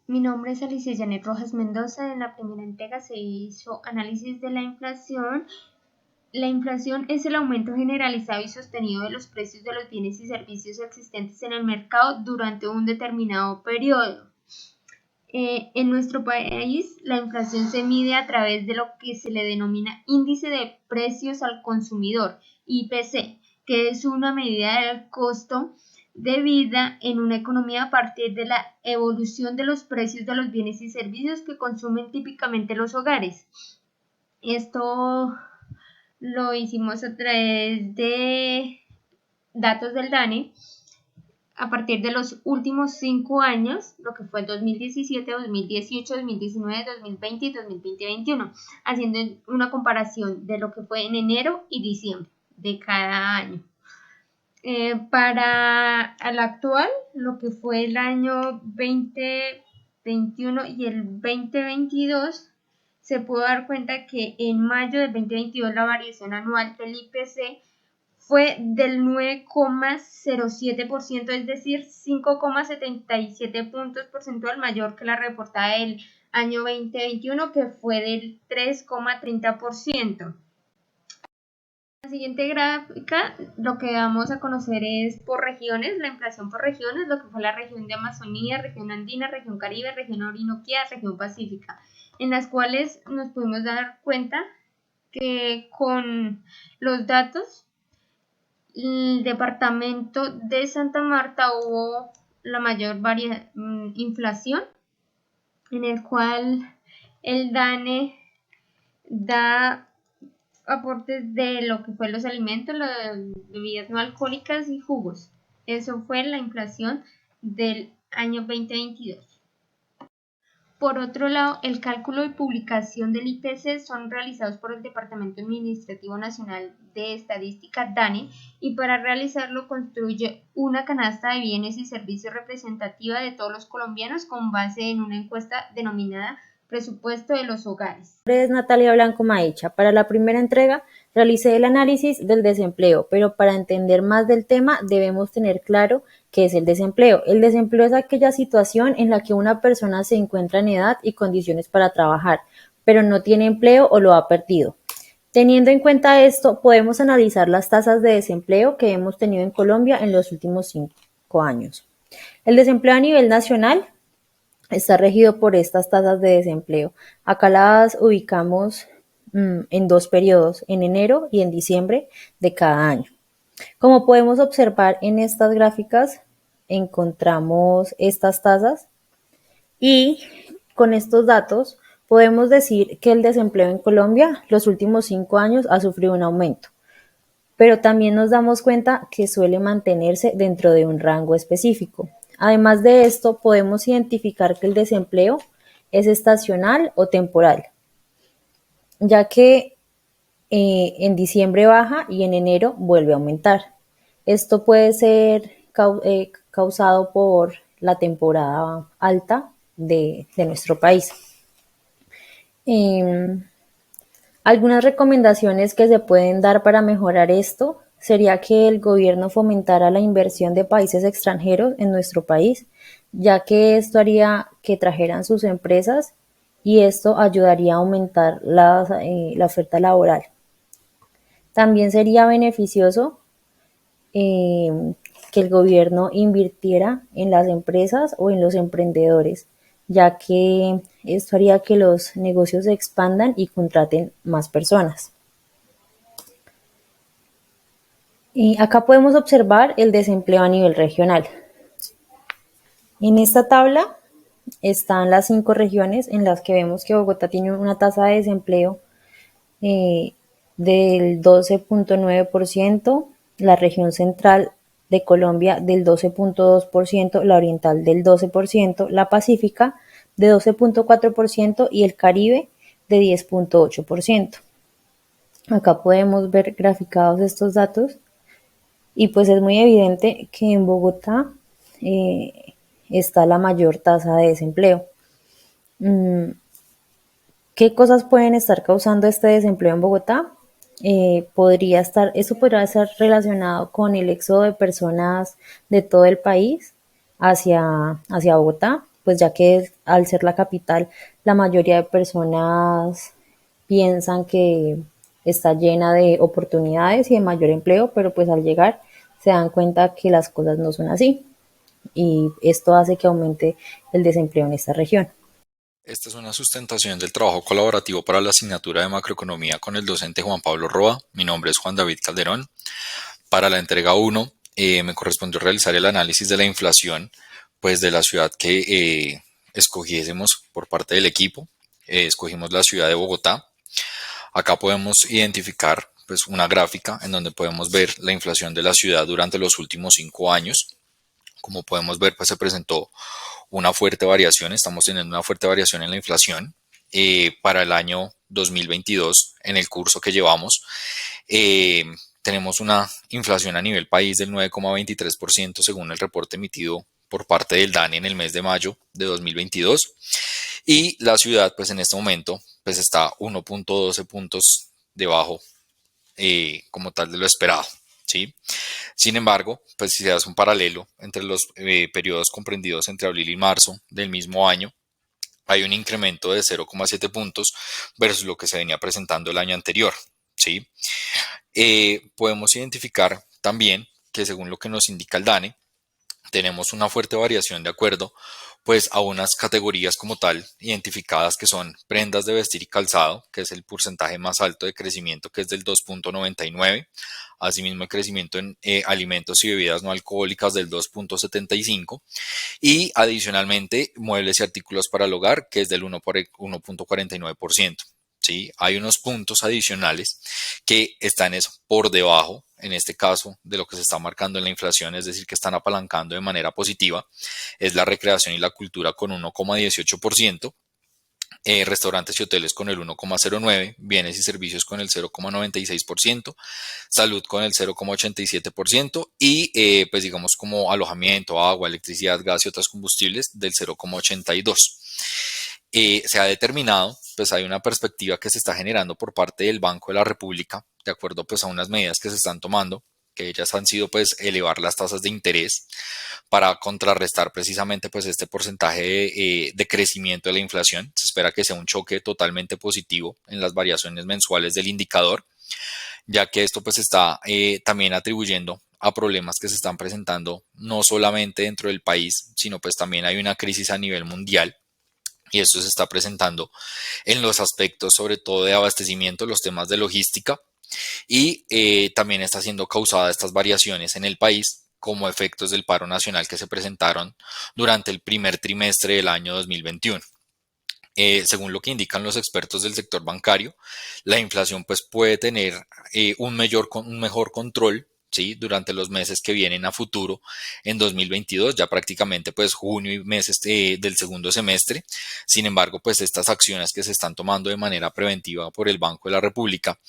Mi nombre es Alicia Janet Rojas Mendoza. En la primera entrega se hizo análisis de la inflación. La inflación es el aumento generalizado y sostenido de los precios de los bienes y servicios existentes en el mercado durante un determinado periodo. En nuestro país, la inflación se mide a través de lo que se le denomina índice de precios al consumidor, IPC, que es una medida del costo de vida en una economía a partir de la evolución de los precios de los bienes y servicios que consumen típicamente los hogares. Esto lo hicimos a través de datos del DANE a partir de los últimos 5 años, lo que fue 2017, 2018, 2019, 2020 y 2021, haciendo una comparación de lo que fue en enero y diciembre de cada año. Para el actual, lo que fue el año 2021 y el 2022, se pudo dar cuenta que en mayo del 2022 la variación anual del IPC fue del 9,07%, es decir, 5,77 puntos porcentual mayor que la reportada del año 2021, que fue del 3,30%. La siguiente gráfica lo que vamos a conocer es por regiones, la inflación por regiones, lo que fue la región de Amazonía, región andina, región Caribe, región Orinoquía, región Pacífica, en las cuales nos pudimos dar cuenta que con los datos el departamento de Santa Marta hubo la mayor inflación, en el cual el DANE da aportes de lo que fue los alimentos, las bebidas no alcohólicas y jugos. Eso fue la inflación del año 2022. Por otro lado, el cálculo y publicación del IPC son realizados por el Departamento Administrativo Nacional de Estadística, DANE, y para realizarlo construye una canasta de bienes y servicios representativa de todos los colombianos con base en una encuesta denominada Presupuesto de los Hogares. Mi nombre es Natalia Blanco Maecha. Para la primera entrega realicé el análisis del desempleo, pero para entender más del tema debemos tener claro qué es el desempleo. El desempleo es aquella situación en la que una persona se encuentra en edad y condiciones para trabajar, pero no tiene empleo o lo ha perdido. Teniendo en cuenta esto, podemos analizar las tasas de desempleo que hemos tenido en Colombia en los últimos 5 años. El desempleo a nivel nacional está regido por estas tasas de desempleo. Acá las ubicamos en 2 periodos, en enero y en diciembre de cada año. Como podemos observar en estas gráficas, encontramos estas tasas y con estos datos podemos decir que el desempleo en Colombia los últimos 5 años ha sufrido un aumento, pero también nos damos cuenta que suele mantenerse dentro de un rango específico. Además de esto, podemos identificar que el desempleo es estacional o temporal, ya que en diciembre baja y en enero vuelve a aumentar. Esto puede ser causado por la temporada alta de nuestro país. Algunas recomendaciones que se pueden dar para mejorar esto sería que el gobierno fomentara la inversión de países extranjeros en nuestro país, ya que esto haría que trajeran sus empresas y esto ayudaría a aumentar la oferta laboral. También sería beneficioso que el gobierno invirtiera en las empresas o en los emprendedores, ya que esto haría que los negocios se expandan y contraten más personas. Y acá podemos observar el desempleo a nivel regional. En esta tabla están las 5 regiones en las que vemos que Bogotá tiene una tasa de desempleo del 12,9%, la región central de Colombia del 12,2%, la oriental del 12%, la pacífica de 12,4% y el Caribe de 10,8%. Acá podemos ver graficados estos datos y pues es muy evidente que en Bogotá está la mayor tasa de desempleo. ¿Qué cosas pueden estar causando este desempleo en Bogotá? Esto podría estar relacionado con el éxodo de personas de todo el país hacia Bogotá. pues ya que al ser la capital, la mayoría de personas piensan que está llena de oportunidades y de mayor empleo, pero pues al llegar se dan cuenta que las cosas no son así y esto hace que aumente el desempleo en esta región. Esta es una sustentación del trabajo colaborativo para la asignatura de macroeconomía con el docente Juan Pablo Roa. Mi nombre es Juan David Calderón. Para la entrega 1 me correspondió realizar el análisis de la inflación pues de la ciudad que escogiésemos por parte del equipo. Escogimos la ciudad de Bogotá. Acá podemos identificar pues una gráfica en donde podemos ver la inflación de la ciudad durante los últimos 5 años. Como podemos ver, pues se presentó una fuerte variación, estamos teniendo una fuerte variación en la inflación. Para el año 2022, en el curso que llevamos, tenemos una inflación a nivel país del 9,23% según el reporte emitido por parte del DANE en el mes de mayo de 2022. Y la ciudad, pues en este momento, pues está 1,12 puntos debajo como tal de lo esperado, ¿sí? Sin embargo, pues si se hace un paralelo entre los periodos comprendidos entre abril y marzo del mismo año, hay un incremento de 0,7 puntos versus lo que se venía presentando el año anterior, ¿sí? Podemos identificar también que según lo que nos indica el DANE, tenemos una fuerte variación de acuerdo pues a unas categorías como tal identificadas que son prendas de vestir y calzado, que es el porcentaje más alto de crecimiento, que es del 2,99. Asimismo, el crecimiento en alimentos y bebidas no alcohólicas del 2,75 y adicionalmente muebles y artículos para el hogar, que es del 1,49%. ¿Sí? Hay unos puntos adicionales que están por debajo, en este caso, de lo que se está marcando en la inflación, es decir, que están apalancando de manera positiva, es la recreación y la cultura con 1,18%, restaurantes y hoteles con el 1,09%, bienes y servicios con el 0,96%, salud con el 0,87% y pues digamos como alojamiento, agua, electricidad, gas y otros combustibles del 0,82%. Se ha determinado, pues hay una perspectiva que se está generando por parte del Banco de la República, de acuerdo pues a unas medidas que se están tomando, que ellas han sido pues elevar las tasas de interés para contrarrestar precisamente pues este porcentaje de crecimiento de la inflación. Se espera que sea un choque totalmente positivo en las variaciones mensuales del indicador, ya que esto pues está también atribuyendo a problemas que se están presentando no solamente dentro del país, sino pues también hay una crisis a nivel mundial. Y esto se está presentando en los aspectos sobre todo de abastecimiento, los temas de logística y también está siendo causada estas variaciones en el país como efectos del paro nacional que se presentaron durante el primer trimestre del año 2021. Según lo que indican los expertos del sector bancario, la inflación pues puede tener un mejor control, ¿sí? Durante los meses que vienen a futuro en 2022, ya prácticamente pues junio y meses del segundo semestre. Sin embargo, pues estas acciones que se están tomando de manera preventiva por el Banco de la República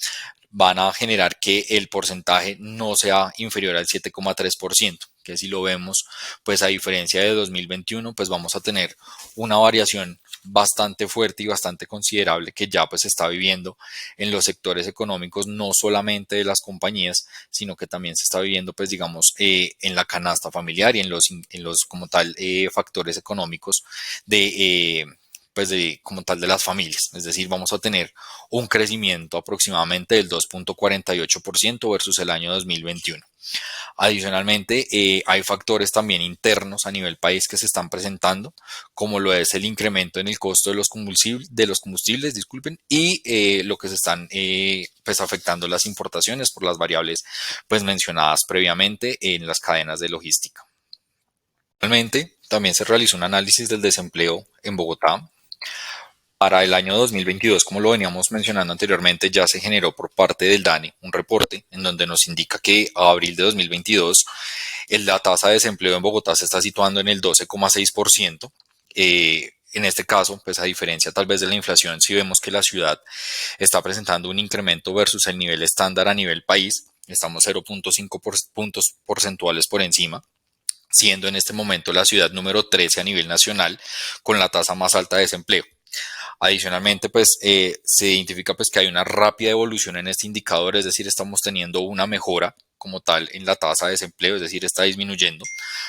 van a generar que el porcentaje no sea inferior al 7,3%, que si lo vemos, pues a diferencia de 2021, pues vamos a tener una variación bastante fuerte y bastante considerable que ya pues se está viviendo en los sectores económicos, no solamente de las compañías, sino que también se está viviendo pues digamos en la canasta familiar y en los como tal factores económicos de pues de como tal de las familias. Es decir, vamos a tener un crecimiento aproximadamente del 2,48% versus el año 2021. Adicionalmente, hay factores también internos a nivel país que se están presentando, como lo es el incremento en el costo de los combustibles, disculpen, y lo que se están pues afectando las importaciones por las variables pues mencionadas previamente en las cadenas de logística. Actualmente, también se realizó un análisis del desempleo en Bogotá. Para el año 2022, como lo veníamos mencionando anteriormente, ya se generó por parte del DANE un reporte en donde nos indica que a abril de 2022 la tasa de desempleo en Bogotá se está situando en el 12,6%. En este caso, pues a diferencia tal vez de la inflación, si vemos que la ciudad está presentando un incremento versus el nivel estándar a nivel país, estamos 0,5 puntos porcentuales por encima, siendo en este momento la ciudad número 13 a nivel nacional con la tasa más alta de desempleo. Adicionalmente, pues se identifica pues que hay una rápida evolución en este indicador, es decir, estamos teniendo una mejora como tal en la tasa de desempleo, es decir, está disminuyendo,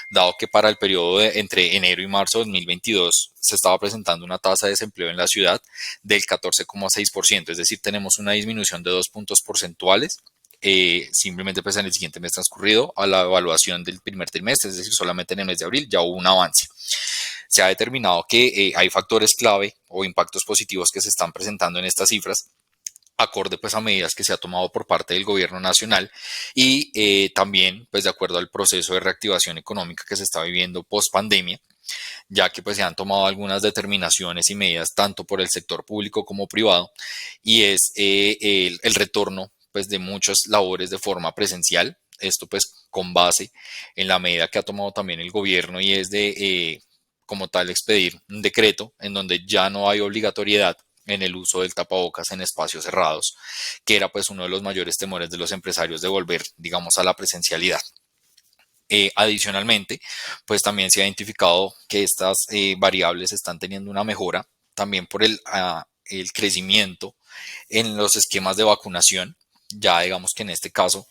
dado que para el periodo entre enero y marzo de 2022 se estaba presentando una tasa de desempleo en la ciudad del 14,6%, es decir, tenemos una disminución de 2 puntos porcentuales. Simplemente pues en el siguiente mes transcurrido a la evaluación del primer trimestre, es decir, solamente en el mes de abril ya hubo un avance. Se ha determinado que hay factores clave o impactos positivos que se están presentando en estas cifras, acorde pues a medidas que se ha tomado por parte del gobierno nacional y también pues de acuerdo al proceso de reactivación económica que se está viviendo post pandemia, ya que pues se han tomado algunas determinaciones y medidas tanto por el sector público como privado, y es el retorno pues de muchas labores de forma presencial, esto pues con base en la medida que ha tomado también el gobierno, y es de como tal expedir un decreto en donde ya no hay obligatoriedad en el uso del tapabocas en espacios cerrados, que era pues uno de los mayores temores de los empresarios de volver, digamos, a la presencialidad. Adicionalmente, pues también se ha identificado que estas variables están teniendo una mejora también por el crecimiento en los esquemas de vacunación. Ya digamos que en este caso,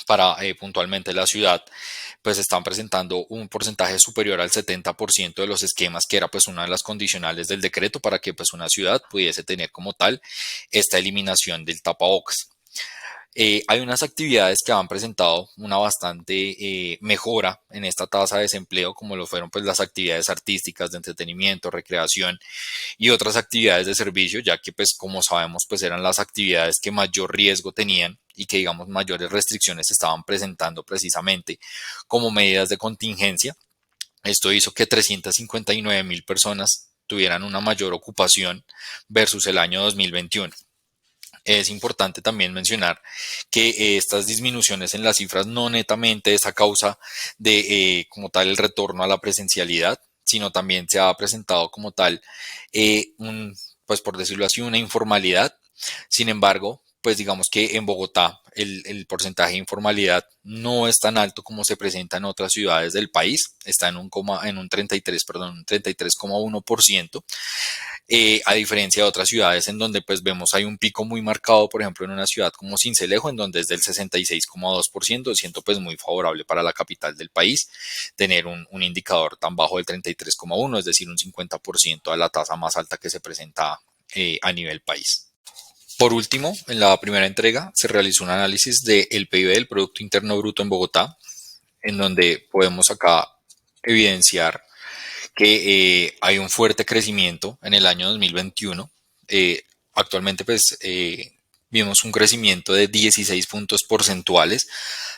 para puntualmente la ciudad, pues están presentando un porcentaje superior al 70% de los esquemas, que era pues una de las condicionales del decreto para que pues una ciudad pudiese tener como tal esta eliminación del tapabocas. Hay unas actividades que han presentado una bastante mejora en esta tasa de desempleo, como lo fueron pues las actividades artísticas, de entretenimiento, recreación y otras actividades de servicio, ya que pues como sabemos pues eran las actividades que mayor riesgo tenían y que digamos mayores restricciones se estaban presentando precisamente como medidas de contingencia. Esto hizo que 359.000 personas tuvieran una mayor ocupación versus el año 2021. Es importante también mencionar que estas disminuciones en las cifras no netamente es a causa de como tal el retorno a la presencialidad, sino también se ha presentado como tal pues por decirlo así, una informalidad. Sin embargo, pues digamos que en Bogotá el porcentaje de informalidad no es tan alto como se presenta en otras ciudades del país, está en un 33,1%. A diferencia de otras ciudades en donde pues vemos hay un pico muy marcado, por ejemplo en una ciudad como Sincelejo, en donde es del 66,2%, siento pues muy favorable para la capital del país tener un indicador tan bajo del 33,1%, es decir, un 50% a la tasa más alta que se presenta a nivel país. Por último, en la primera entrega se realizó un análisis del PIB, del Producto Interno Bruto en Bogotá, en donde podemos acá evidenciar que hay un fuerte crecimiento en el año 2021. Actualmente pues vimos un crecimiento de 16 puntos porcentuales,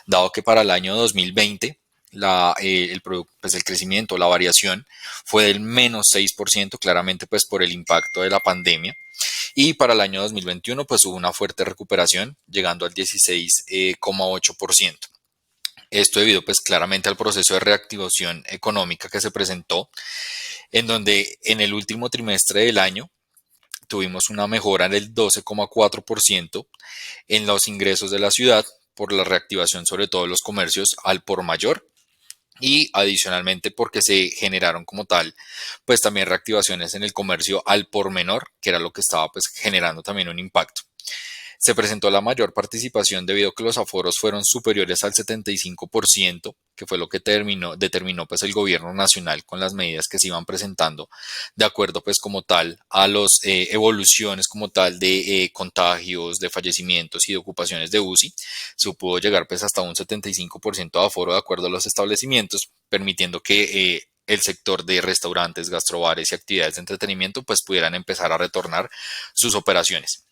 dado que para el año 2020 el crecimiento, la variación fue del menos 6%, claramente pues por el impacto de la pandemia. Y para el año 2021 pues hubo una fuerte recuperación, llegando al 16,8%. Esto debido pues claramente al proceso de reactivación económica que se presentó, en donde en el último trimestre del año tuvimos una mejora del 12,4% en los ingresos de la ciudad por la reactivación sobre todo de los comercios al por mayor, y adicionalmente porque se generaron como tal pues también reactivaciones en el comercio al por menor, que era lo que estaba pues generando también un impacto. Se presentó la mayor participación debido a que los aforos fueron superiores al 75%, que fue lo que determinó pues el gobierno nacional con las medidas que se iban presentando, de acuerdo pues como tal a las evoluciones como tal de contagios, de fallecimientos y de ocupaciones de UCI. Se pudo llegar pues hasta un 75% de aforo de acuerdo a los establecimientos, permitiendo que el sector de restaurantes, gastrobares y actividades de entretenimiento pues pudieran empezar a retornar sus operaciones.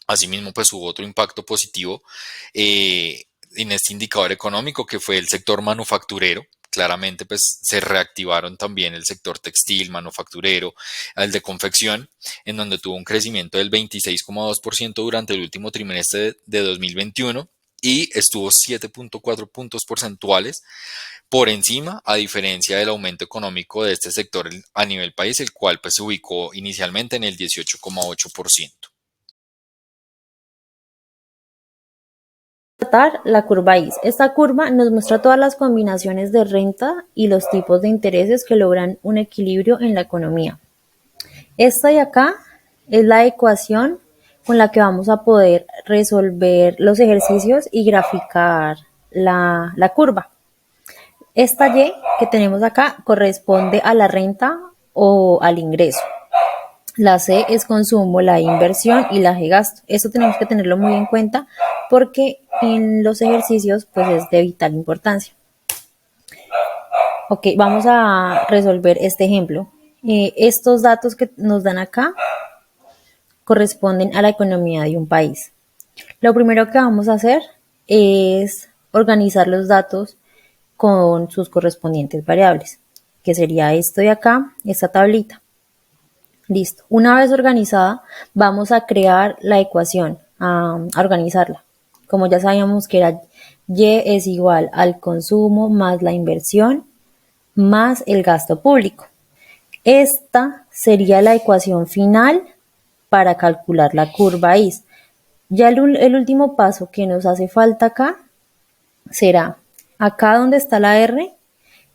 Asimismo, pues hubo otro impacto positivo en este indicador económico, que fue el sector manufacturero. Claramente, pues se reactivaron también el sector textil, manufacturero, el de confección, en donde tuvo un crecimiento del 26,2% durante el último trimestre de 2021 y estuvo 7,4 puntos porcentuales por encima, a diferencia del aumento económico de este sector a nivel país, el cual pues se ubicó inicialmente en el 18,8%. Tratar la curva IS. Esta curva nos muestra todas las combinaciones de renta y los tipos de intereses que logran un equilibrio en la economía. Esta de acá es la ecuación con la que vamos a poder resolver los ejercicios y graficar la curva. Esta Y que tenemos acá corresponde a la renta o al ingreso. La C es consumo, la I inversión y la G gasto. Esto tenemos que tenerlo muy en cuenta porque en los ejercicios pues es de vital importancia. Ok, vamos a resolver este ejemplo. Estos datos que nos dan acá corresponden a la economía de un país. Lo primero que vamos a hacer es organizar los datos con sus correspondientes variables, que sería esto de acá, esta tablita. Listo. Una vez organizada, vamos a crear la ecuación, a organizarla. Como ya sabíamos que era Y es igual al consumo más la inversión más el gasto público. Esta sería la ecuación final para calcular la curva IS. Ya el último paso que nos hace falta acá será, acá donde está la R,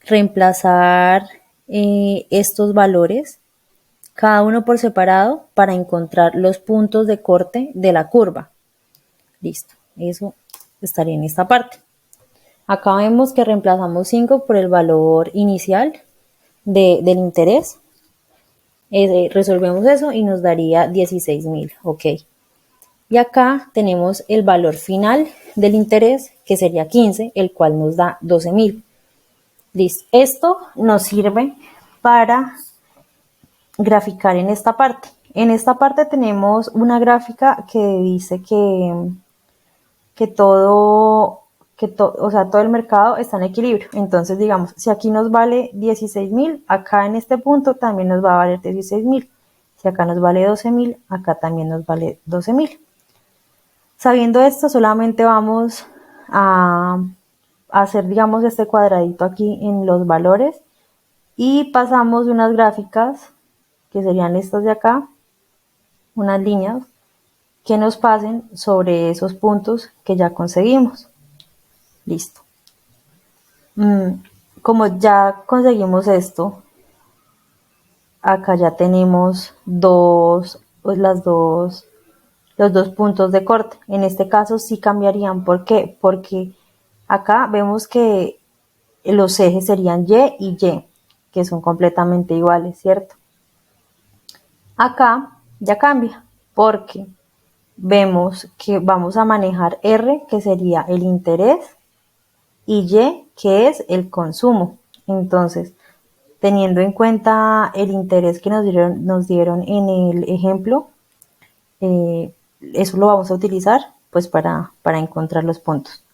reemplazar estos valores, cada uno por separado, para encontrar los puntos de corte de la curva. Listo, eso estaría en esta parte. Acá vemos que reemplazamos 5 por el valor inicial del interés. Resolvemos eso y nos daría 16.000, ok. Y acá tenemos el valor final del interés, que sería 15, el cual nos da 12.000. Listo. Esto nos sirve para graficar en esta parte. En esta parte tenemos una gráfica que dice que todo el mercado está en equilibrio. Entonces, digamos, si aquí nos vale 16.000, acá en este punto también nos va a valer 16.000. Si acá nos vale 12.000, acá también nos vale 12.000. Sabiendo esto, solamente vamos a hacer, digamos, este cuadradito aquí en los valores y pasamos unas gráficas, que serían estas de acá, unas líneas, que nos pasen sobre esos puntos que ya conseguimos. Listo. Como ya conseguimos esto, acá ya tenemos los dos puntos de corte. En este caso sí cambiarían. ¿Por qué? Porque acá vemos que los ejes serían Y y Y, que son completamente iguales, ¿cierto? Acá ya cambia, porque vemos que vamos a manejar R, que sería el interés, y Y, que es el consumo. Entonces, teniendo en cuenta el interés que nos dieron en el ejemplo, eso lo vamos a utilizar pues para encontrar los puntos.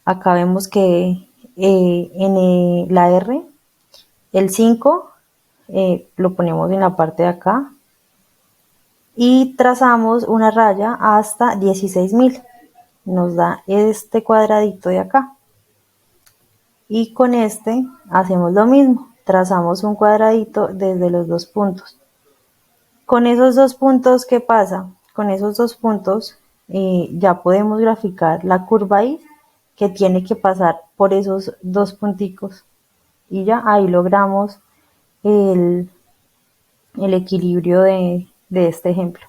Acá vemos que la R, el 5, lo ponemos en la parte de acá y trazamos una raya hasta 16.000. Nos da este cuadradito de acá. Y con este hacemos lo mismo, trazamos un cuadradito desde los dos puntos. Con esos dos puntos, ¿qué pasa? Con esos dos puntos ya podemos graficar la curva I, que tiene que pasar por esos dos punticos. Y ya ahí logramos el equilibrio de este ejemplo.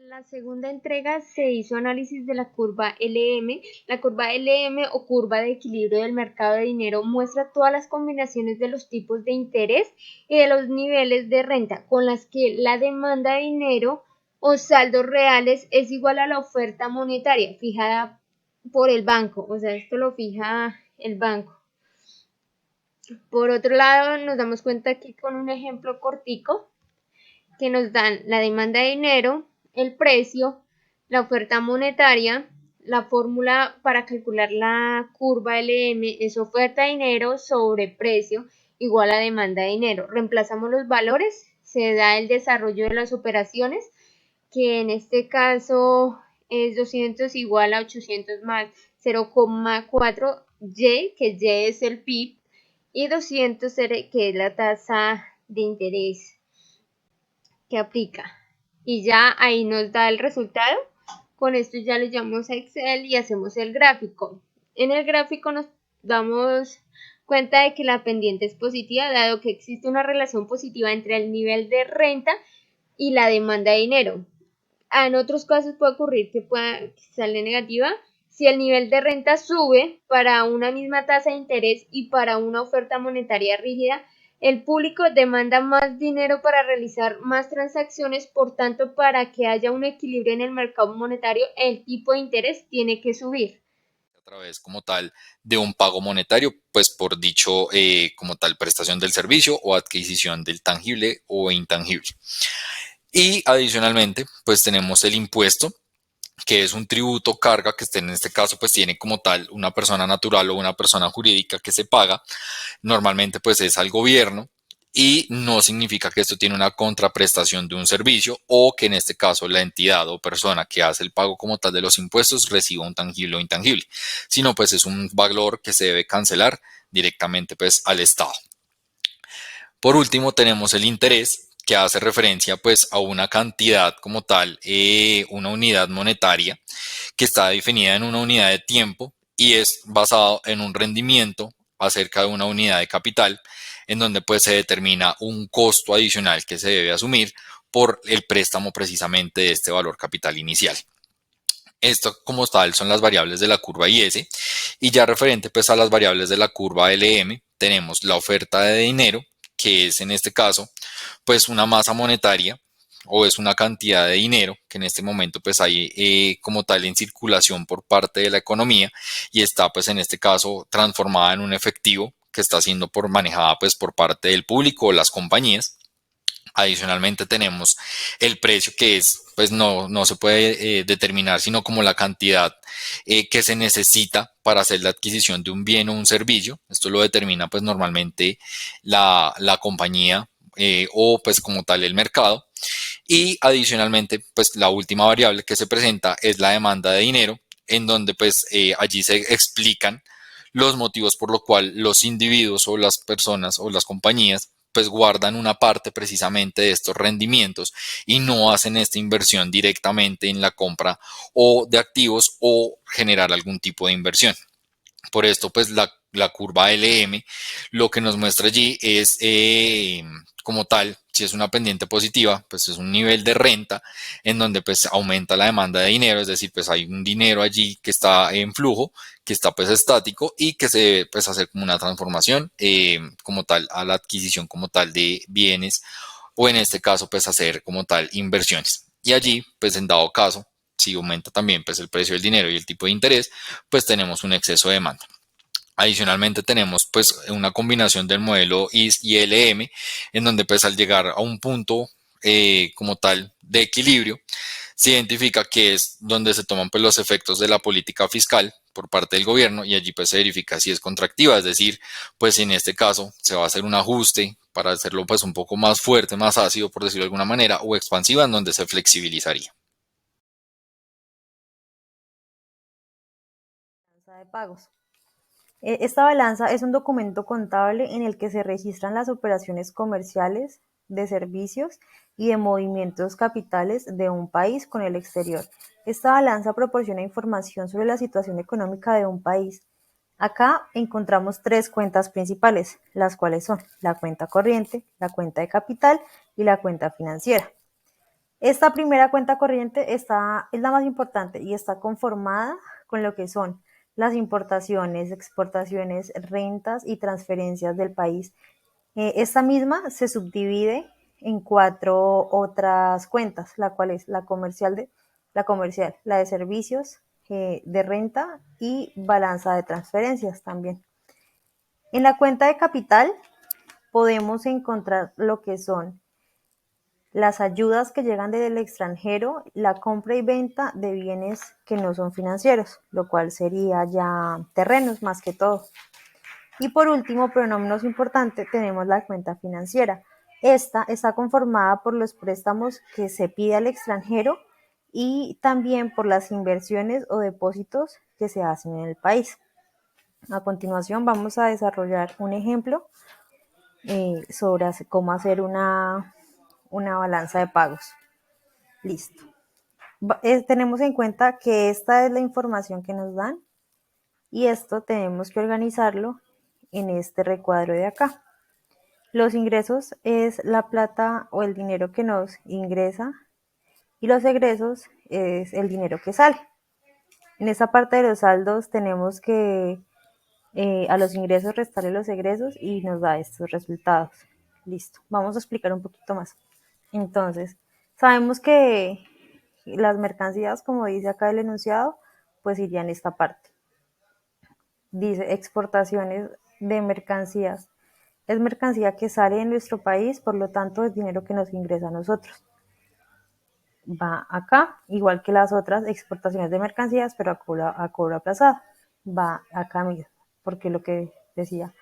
La segunda entrega se hizo análisis de la curva LM. La curva LM o curva de equilibrio del mercado de dinero muestra todas las combinaciones de los tipos de interés y de los niveles de renta con las que la demanda de dinero o saldos reales es igual a la oferta monetaria fijada por el banco. O sea, esto lo fija el banco. Por otro lado, nos damos cuenta aquí con un ejemplo cortico que nos dan la demanda de dinero, el precio, la oferta monetaria. La fórmula para calcular la curva LM es oferta de dinero sobre precio igual a demanda de dinero. Reemplazamos los valores, se da el desarrollo de las operaciones, que en este caso es 200 igual a 800 más 0,4 Y, que Y es el PIB, y 200, que es la tasa de interés que aplica. Y ya ahí nos da el resultado. Con esto ya lo llamamos a Excel y hacemos el gráfico. En el gráfico nos damos cuenta de que la pendiente es positiva, dado que existe una relación positiva entre el nivel de renta y la demanda de dinero. En otros casos puede ocurrir que sale negativa Si el nivel de renta sube para una misma tasa de interés y para una oferta monetaria rígida, el público demanda más dinero para realizar más transacciones, por tanto, para que haya un equilibrio en el mercado monetario, el tipo de interés tiene que subir. A través como tal de un pago monetario, pues por dicho como tal prestación del servicio o adquisición del tangible o intangible. Y adicionalmente, pues tenemos el impuesto, que es un tributo carga que en este caso pues tiene como tal una persona natural o una persona jurídica que se paga. Normalmente pues es al gobierno y no significa que esto tiene una contraprestación de un servicio o que en este caso la entidad o persona que hace el pago como tal de los impuestos reciba un tangible o intangible, sino pues es un valor que se debe cancelar directamente pues al Estado. Por último tenemos el interés, que hace referencia pues a una cantidad como tal, una unidad monetaria que está definida en una unidad de tiempo y es basado en un rendimiento acerca de una unidad de capital, en donde pues se determina un costo adicional que se debe asumir por el préstamo precisamente de este valor capital inicial. Esto como tal son las variables de la curva IS, y ya referente pues a las variables de la curva LM tenemos la oferta de dinero, que es en este caso pues una masa monetaria o es una cantidad de dinero que en este momento pues hay como tal en circulación por parte de la economía y está pues en este caso transformada en un efectivo que está siendo manejada pues por parte del público o las compañías. Adicionalmente tenemos el precio, que es, pues no se puede determinar sino como la cantidad que se necesita para hacer la adquisición de un bien o un servicio. Esto lo determina pues normalmente la compañía o pues como tal el mercado. Y adicionalmente pues la última variable que se presenta es la demanda de dinero, en donde pues allí se explican los motivos por lo cual los individuos o las personas o las compañías pues guardan una parte precisamente de estos rendimientos y no hacen esta inversión directamente en la compra o de activos o generar algún tipo de inversión. Por esto, pues la curva LM lo que nos muestra allí es como tal, si es una pendiente positiva, pues es un nivel de renta en donde pues aumenta la demanda de dinero, es decir, pues hay un dinero allí que está en flujo, que está pues estático y que se debe pues hacer como una transformación como tal a la adquisición como tal de bienes o en este caso pues hacer como tal inversiones. Y allí pues en dado caso, si aumenta también pues el precio del dinero y el tipo de interés, pues tenemos un exceso de demanda. Adicionalmente tenemos pues una combinación del modelo IS y LM, en donde pues al llegar a un punto como tal de equilibrio, se identifica que es donde se toman pues los efectos de la política fiscal por parte del gobierno y allí pues se verifica si es contractiva, es decir, pues en este caso se va a hacer un ajuste para hacerlo pues un poco más fuerte, más ácido por decirlo de alguna manera, o expansiva en donde se flexibilizaría. De pagos. Esta balanza es un documento contable en el que se registran las operaciones comerciales, de servicios y de movimientos capitales de un país con el exterior. Esta balanza proporciona información sobre la situación económica de un país. Acá encontramos tres cuentas principales, las cuales son la cuenta corriente, la cuenta de capital y la cuenta financiera. Esta primera cuenta corriente es la más importante y está conformada con lo que son las importaciones, exportaciones, rentas y transferencias del país. Esta misma se subdivide en cuatro otras cuentas, la cual es la de servicios, de renta y balanza de transferencias también. En la cuenta de capital podemos encontrar lo que son las ayudas que llegan del extranjero, la compra y venta de bienes que no son financieros, lo cual sería ya terrenos más que todo. Y por último, pero no menos importante, tenemos la cuenta financiera. Esta está conformada por los préstamos que se pide al extranjero y también por las inversiones o depósitos que se hacen en el país. A continuación vamos a desarrollar un ejemplo sobre cómo hacer una balanza de pagos. Listo. Tenemos en cuenta que esta es la información que nos dan y esto tenemos que organizarlo en este recuadro de acá. Los ingresos es la plata o el dinero que nos ingresa y los egresos es el dinero que sale. En esta parte de los saldos tenemos que a los ingresos restarle los egresos y nos da estos resultados. Listo, vamos a explicar un poquito más. Entonces, sabemos que las mercancías, como dice acá el enunciado, pues irían en esta parte. Dice exportaciones de mercancías. Es mercancía que sale de nuestro país, por lo tanto es dinero que nos ingresa a nosotros. Va acá, igual que las otras exportaciones de mercancías, pero a cobro aplazado. Va acá mismo, porque lo que decía,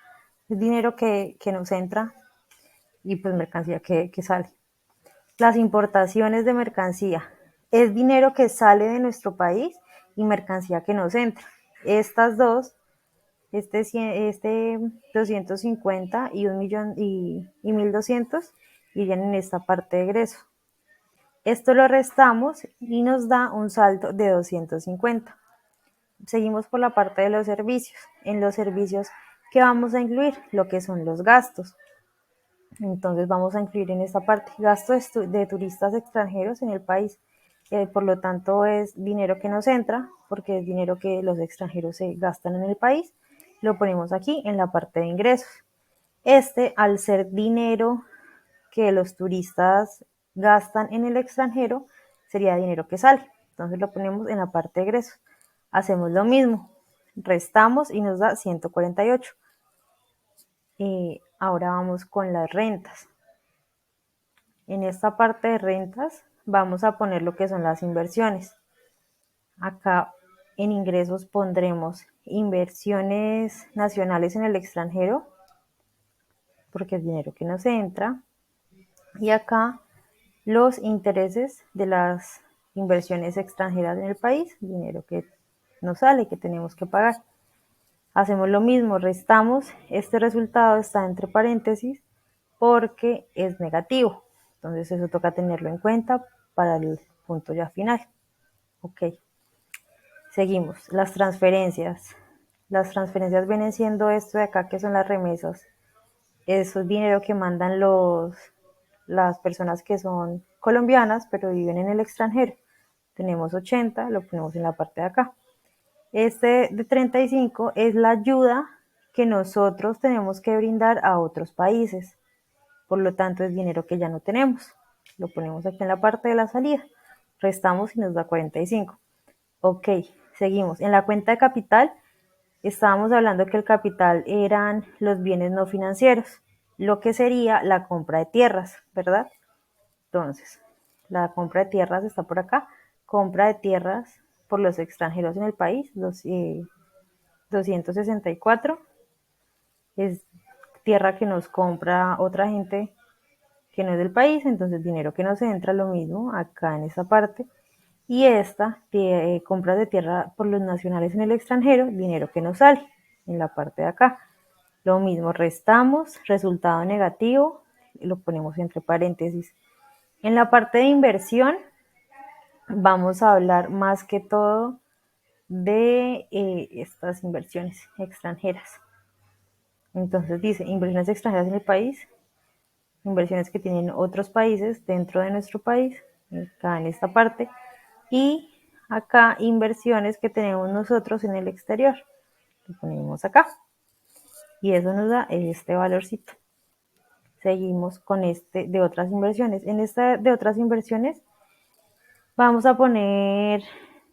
es dinero que nos entra y pues mercancía que sale. Las importaciones de mercancía es dinero que sale de nuestro país y mercancía que nos entra. Estas dos, este 250 y 1.000.000 y 1.200 irían en esta parte de egreso. Esto lo restamos y nos da un saldo de 250. Seguimos por la parte de los servicios. En los servicios, ¿qué vamos a incluir? Lo que son los gastos. Entonces vamos a incluir en esta parte gastos de turistas extranjeros en el país. Por lo tanto, es dinero que nos entra, porque es dinero que los extranjeros se gastan en el país. Lo ponemos aquí en la parte de ingresos. Al ser dinero que los turistas gastan en el extranjero, sería dinero que sale. Entonces lo ponemos en la parte de egresos. Hacemos lo mismo, restamos y nos da 148. Ahora vamos con las rentas. En esta parte de rentas vamos a poner lo que son las inversiones. Acá en ingresos pondremos inversiones nacionales en el extranjero, porque es dinero que nos entra. Y acá los intereses de las inversiones extranjeras en el país, dinero que nos sale, que tenemos que pagar. Hacemos lo mismo, restamos, este resultado está entre paréntesis porque es negativo. Entonces eso toca tenerlo en cuenta para el punto ya final. Ok, seguimos. Las transferencias. Las transferencias vienen siendo esto de acá que son las remesas. Eso es dinero que mandan las personas que son colombianas pero viven en el extranjero. Tenemos 80, lo ponemos en la parte de acá. Este de 35 es la ayuda que nosotros tenemos que brindar a otros países. Por lo tanto, es dinero que ya no tenemos. Lo ponemos aquí en la parte de la salida. Restamos y nos da 45. Ok, seguimos. En la cuenta de capital, estábamos hablando que el capital eran los bienes no financieros, lo que sería la compra de tierras, ¿verdad? Entonces, la compra de tierras está por acá. Compra de tierras por los extranjeros en el país, 264. Es tierra que nos compra otra gente que no es del país, entonces dinero que nos entra, lo mismo acá en esta parte. Y compras de tierra por los nacionales en el extranjero, dinero que nos sale en la parte de acá. Lo mismo, restamos, resultado negativo, lo ponemos entre paréntesis. En la parte de inversión, vamos a hablar más que todo de estas inversiones extranjeras. Entonces dice, inversiones extranjeras en el país, inversiones que tienen otros países dentro de nuestro país, acá en esta parte, y acá inversiones que tenemos nosotros en el exterior. Lo ponemos acá y eso nos da este valorcito. Seguimos con este de otras inversiones. En esta de otras inversiones vamos a poner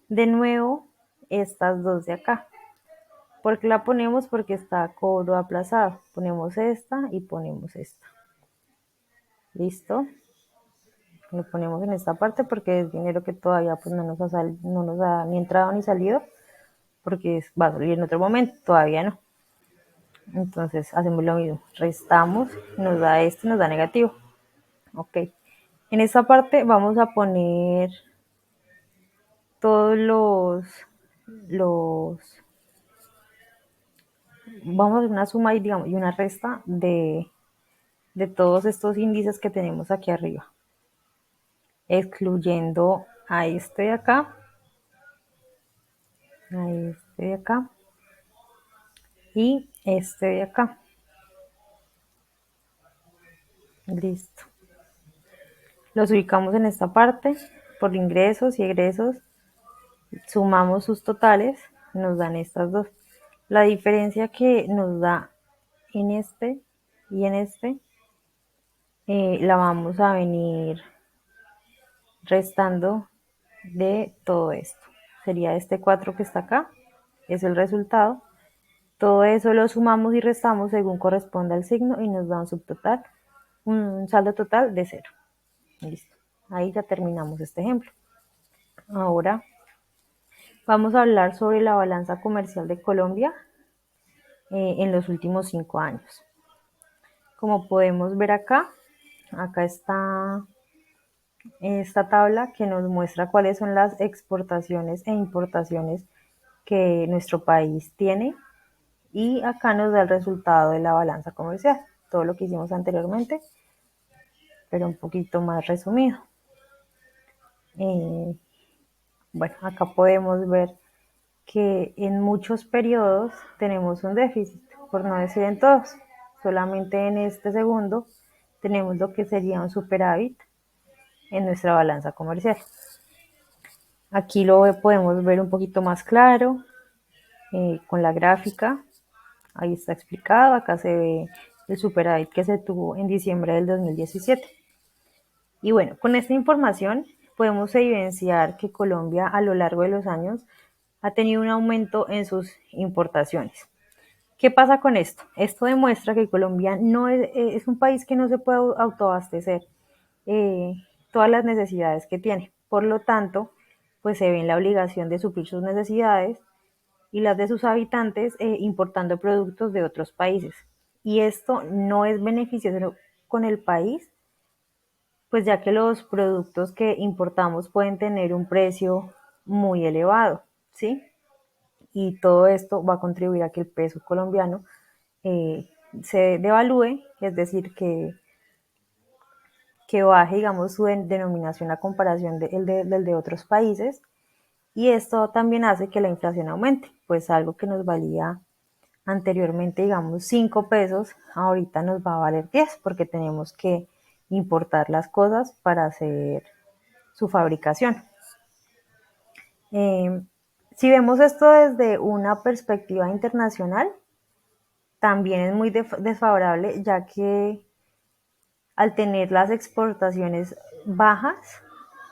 de nuevo estas dos de acá. ¿Por qué la ponemos? Porque está a cobro aplazado. Ponemos esta y ponemos esta. ¿Listo? Lo ponemos en esta parte porque es dinero que todavía pues no nos ha ni entrado ni salido, porque va a salir en otro momento, todavía no. Entonces hacemos lo mismo, restamos, nos da este, nos da negativo. Ok, en esta parte vamos a poner todos los vamos a hacer una suma y, digamos, y una resta de todos estos índices que tenemos aquí arriba, excluyendo a este de acá, a este de acá y este de acá. Listo. Los ubicamos en esta parte por ingresos y egresos. Sumamos sus totales, nos dan estas dos. La diferencia que nos da en este y en este, la vamos a venir restando de todo esto. Sería este 4 que está acá, es el resultado. Todo eso lo sumamos y restamos según corresponda al signo y nos da un subtotal, un saldo total de 0. Listo. Ahí ya terminamos este ejemplo. Ahora vamos a hablar sobre la balanza comercial de Colombia en los últimos 5 años. Como podemos ver acá está esta tabla que nos muestra cuáles son las exportaciones e importaciones que nuestro país tiene y acá nos da el resultado de la balanza comercial, todo lo que hicimos anteriormente, pero un poquito más resumido. Bueno, acá podemos ver que en muchos periodos tenemos un déficit, por no decir en todos. Solamente en este segundo tenemos lo que sería un superávit en nuestra balanza comercial. Aquí lo podemos ver un poquito más claro con la gráfica. Ahí está explicado. Acá se ve el superávit que se tuvo en diciembre del 2017. Y bueno, con esta información podemos evidenciar que Colombia a lo largo de los años ha tenido un aumento en sus importaciones. ¿Qué pasa con esto? Esto demuestra que Colombia no es un país que no se puede autoabastecer todas las necesidades que tiene. Por lo tanto, pues se ve en la obligación de suplir sus necesidades y las de sus habitantes importando productos de otros países. Y esto no es beneficioso con el país, pues ya que los productos que importamos pueden tener un precio muy elevado, ¿sí? Y todo esto va a contribuir a que el peso colombiano se devalúe, es decir, que baje, digamos, su denominación a comparación del de otros países. Y esto también hace que la inflación aumente, pues algo que nos valía anteriormente, digamos, 5 pesos, ahorita nos va a valer 10 porque tenemos que importar las cosas para hacer su fabricación. Si vemos esto desde una perspectiva internacional, también es muy desfavorable, ya que al tener las exportaciones bajas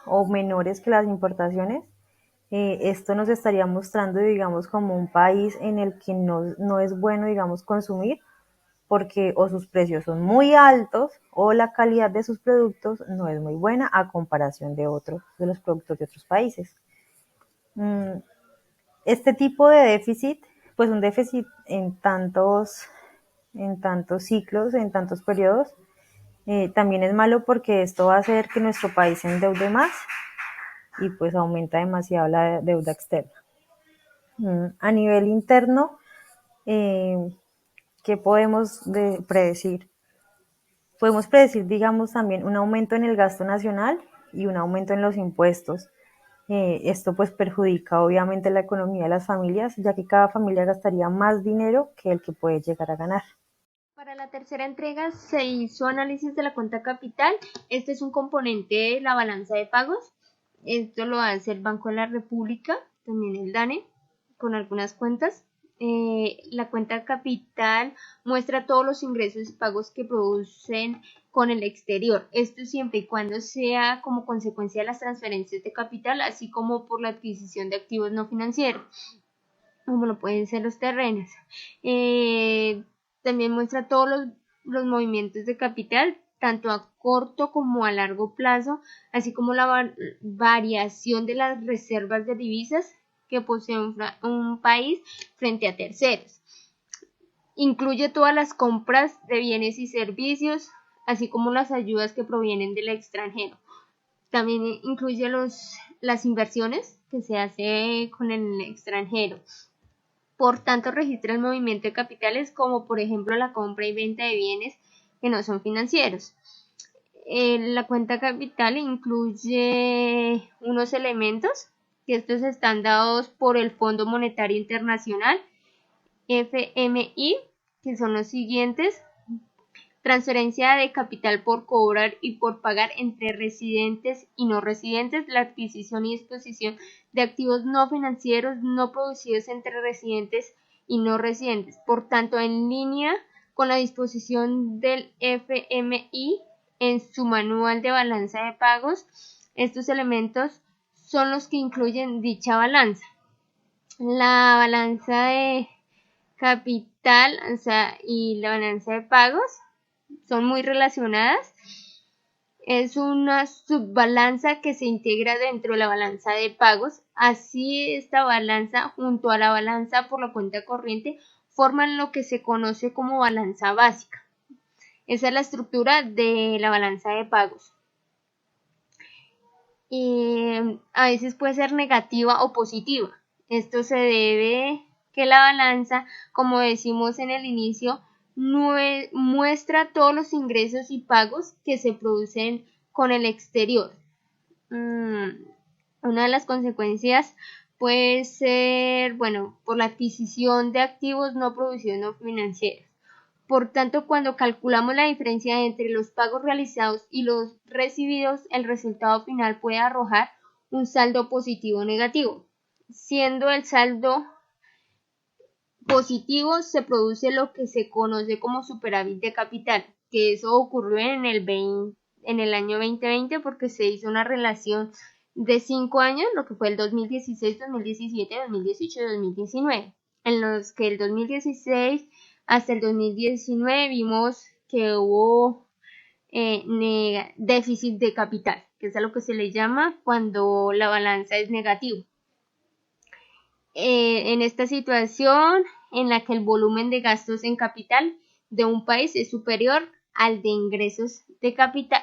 o menores que las importaciones, esto nos estaría mostrando, digamos, como un país en el que no es bueno, digamos, consumir, porque o sus precios son muy altos o la calidad de sus productos no es muy buena a comparación de los productos de otros países. Este tipo de déficit, pues un déficit en tantos ciclos, en tantos periodos, también es malo porque esto va a hacer que nuestro país se endeude más y pues aumenta demasiado la deuda externa. A nivel interno, ¿qué podemos predecir? Podemos predecir, digamos, también un aumento en el gasto nacional y un aumento en los impuestos. Esto pues perjudica obviamente la economía de las familias, ya que cada familia gastaría más dinero que el que puede llegar a ganar. Para la tercera entrega se hizo análisis de la cuenta capital. Este es un componente de la balanza de pagos. Esto lo hace el Banco de la República, también el DANE, con algunas cuentas. La cuenta capital muestra todos los ingresos y pagos que producen con el exterior. Esto siempre y cuando sea como consecuencia de las transferencias de capital, así como por la adquisición de activos no financieros, como lo pueden ser los terrenos. También muestra todos los movimientos de capital, tanto a corto como a largo plazo, así como la variación de las reservas de divisas que posee un país frente a terceros. Incluye todas las compras de bienes y servicios, así como las ayudas que provienen del extranjero. También incluye las inversiones que se hace con el extranjero. Por tanto, registra el movimiento de capitales como por ejemplo la compra y venta de bienes que no son financieros. La cuenta capital incluye unos elementos que estos están dados por el Fondo Monetario Internacional, FMI, que son los siguientes. transferencia de capital por cobrar y por pagar entre residentes y no residentes, la adquisición y disposición de activos no financieros no producidos entre residentes y no residentes. Por tanto, en línea con la disposición del FMI en su manual de balanza de pagos, estos elementos son los que incluyen dicha balanza. La balanza de capital, y la balanza de pagos son muy relacionadas. Es una subbalanza que se integra dentro de la balanza de pagos. Así, esta balanza junto a la balanza por la cuenta corriente forman lo que se conoce como balanza básica. Esa es la estructura de la balanza de pagos. A veces puede ser negativa o positiva. Esto se debe que la balanza, como decimos en el inicio, muestra todos los ingresos y pagos que se producen con el exterior. Una de las consecuencias puede ser, por la adquisición de activos no producidos no financieros. Por tanto, cuando calculamos la diferencia entre los pagos realizados y los recibidos, el resultado final puede arrojar un saldo positivo o negativo. Siendo el saldo positivo, se produce lo que se conoce como superávit de capital, que eso ocurrió en el año 2020 porque se hizo una relación de 5 años, lo que fue el 2016, 2017, 2018 y 2019, en los que el 2016 hasta el 2019 vimos que hubo déficit de capital, que es a lo que se le llama cuando la balanza es negativa. En esta situación en la que el volumen de gastos en capital de un país es superior al de ingresos de capital.